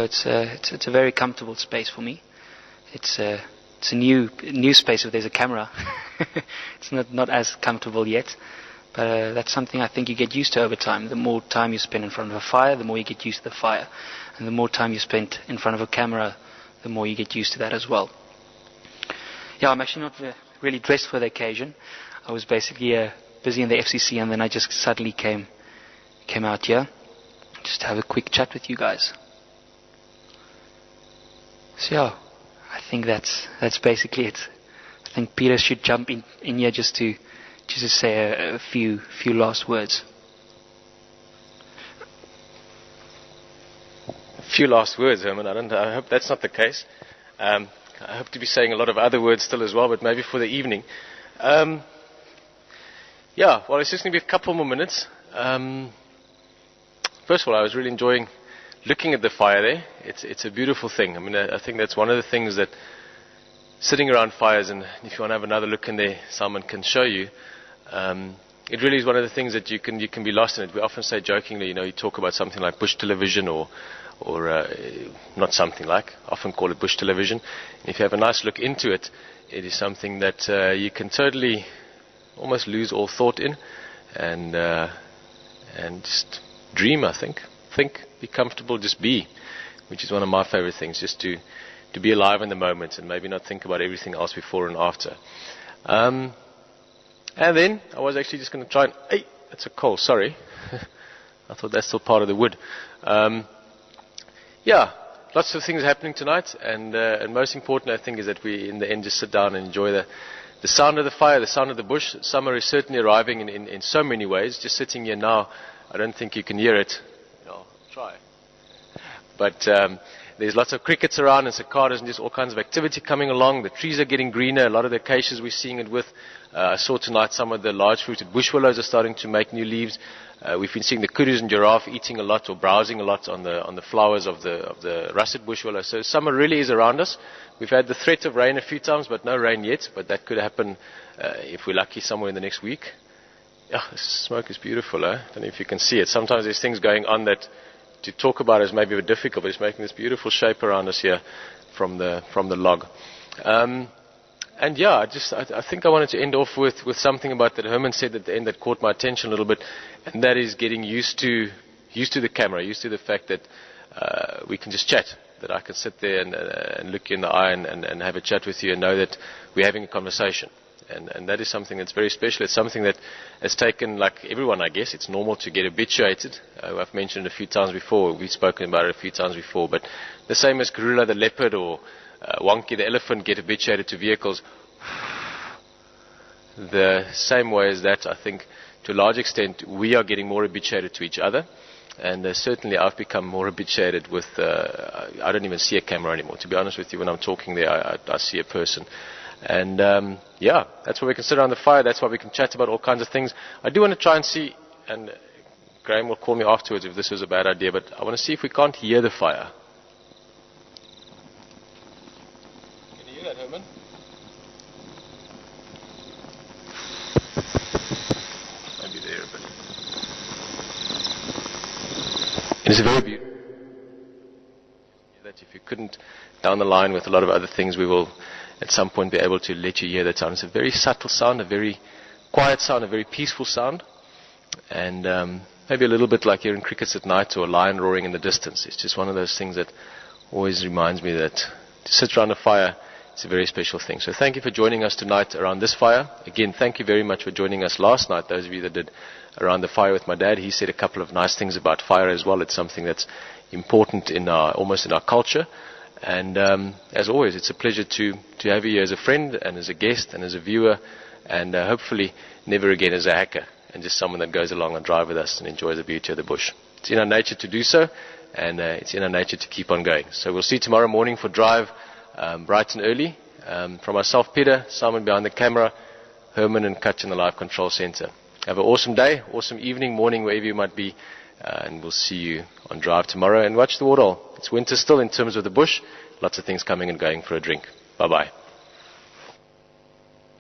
It's a very comfortable space for me. It's a new space if there's a camera. It's not as comfortable yet, but that's something I think you get used to over time. The more time you spend in front of a fire, the more you get used to the fire, and the more time you spend in front of a camera, the more you get used to that as well. Yeah, I'm actually not really dressed for the occasion. I was basically busy in the FCC, and then I just suddenly came out here just to have a quick chat with you guys. So yeah, I think that's basically it. I think Peter should jump in here just to say a few last words. A few last words, Herman. I hope that's not the case. I hope to be saying a lot of other words still as well, but maybe for the evening. Yeah, well, it's just going to be a couple more minutes. First of all, I was really enjoying looking at the fire there. It's a beautiful thing. I mean, I think that's one of the things that sitting around fires, and if you want to have another look in there, someone can show you. It really is one of the things that you can be lost in it. We often say jokingly, you talk about something like bush television or not something like, often call it bush television. And if you have a nice look into it, it is something that you can totally almost lose all thought in, and just dream, I think, be comfortable, just be, which is one of my favorite things, just to be alive in the moment and maybe not think about everything else before and after. And then I was actually just going to try and, hey, that's a coal, sorry. I thought that's still part of the wood. Yeah, lots of things happening tonight, and most important, I think, is that we in the end just sit down and enjoy the sound of the fire, the sound of the bush. Summer is certainly arriving in so many ways. Just sitting here now, I don't think you can hear it. I'll try. But there's lots of crickets around and cicadas and just all kinds of activity coming along. The trees are getting greener. A lot of the acacias we're seeing it with. I saw tonight some of the large-fruited bush willows are starting to make new leaves. We've been seeing the kudus and giraffe eating a lot or browsing a lot on the flowers of the russet bush willow. So summer really is around us. We've had the threat of rain a few times, but no rain yet. But that could happen if we're lucky somewhere in the next week. Yeah, the smoke is beautiful. I don't know if you can see it. Sometimes there's things going on that to talk about is maybe a bit difficult, but it's making this beautiful shape around us here from the log. And yeah, I think I wanted to end off with something about that Herman said at the end that caught my attention a little bit, and that is getting used to the camera, used to the fact that we can just chat, that I can sit there and look you in the eye and have a chat with you and know that we're having a conversation. And that is something that's very special. It's something that has taken, like everyone, I guess, it's normal to get habituated. I've mentioned it a few times before. We've spoken about it a few times before. But the same as Gorilla the leopard or Wonky the elephant get habituated to vehicles, the same way as that, I think, to a large extent, we are getting more habituated to each other. And certainly I've become more habituated with, I don't even see a camera anymore. To be honest with you, when I'm talking there, I see a person. And yeah, that's why we can sit around the fire. That's why we can chat about all kinds of things. I do want to try and see, and Graham will call me afterwards if this was a bad idea, but I want to see if we can't hear the fire. Can you hear that, Herman? Maybe there, but it is a very beautiful. That if you couldn't, down the line with a lot of other things, we will at some point be able to let you hear that sound. It's a very subtle sound, a very quiet sound, a very peaceful sound, and maybe a little bit like hearing crickets at night or a lion roaring in the distance. It's just one of those things that always reminds me that to sit around a fire, it's a very special thing. So thank you for joining us tonight around this fire. Again, thank you very much for joining us last night, those of you that did around the fire with my dad. He said a couple of nice things about fire as well. It's something that's important almost in our culture. And as always, it's a pleasure to have you here as a friend and as a guest and as a viewer, and hopefully never again as a hacker and just someone that goes along and drive with us and enjoys the beauty of the bush. It's in our nature to do so, and it's in our nature to keep on going. So we'll see you tomorrow morning for Drive, bright and early. From myself, Peter, Simon behind the camera, Herman and Kutch in the Live Control Center. Have an awesome day, awesome evening, morning, wherever you might be. And we'll see you on Drive tomorrow. And watch the water. It's winter still in terms of the bush. Lots of things coming and going for a drink. Bye-bye.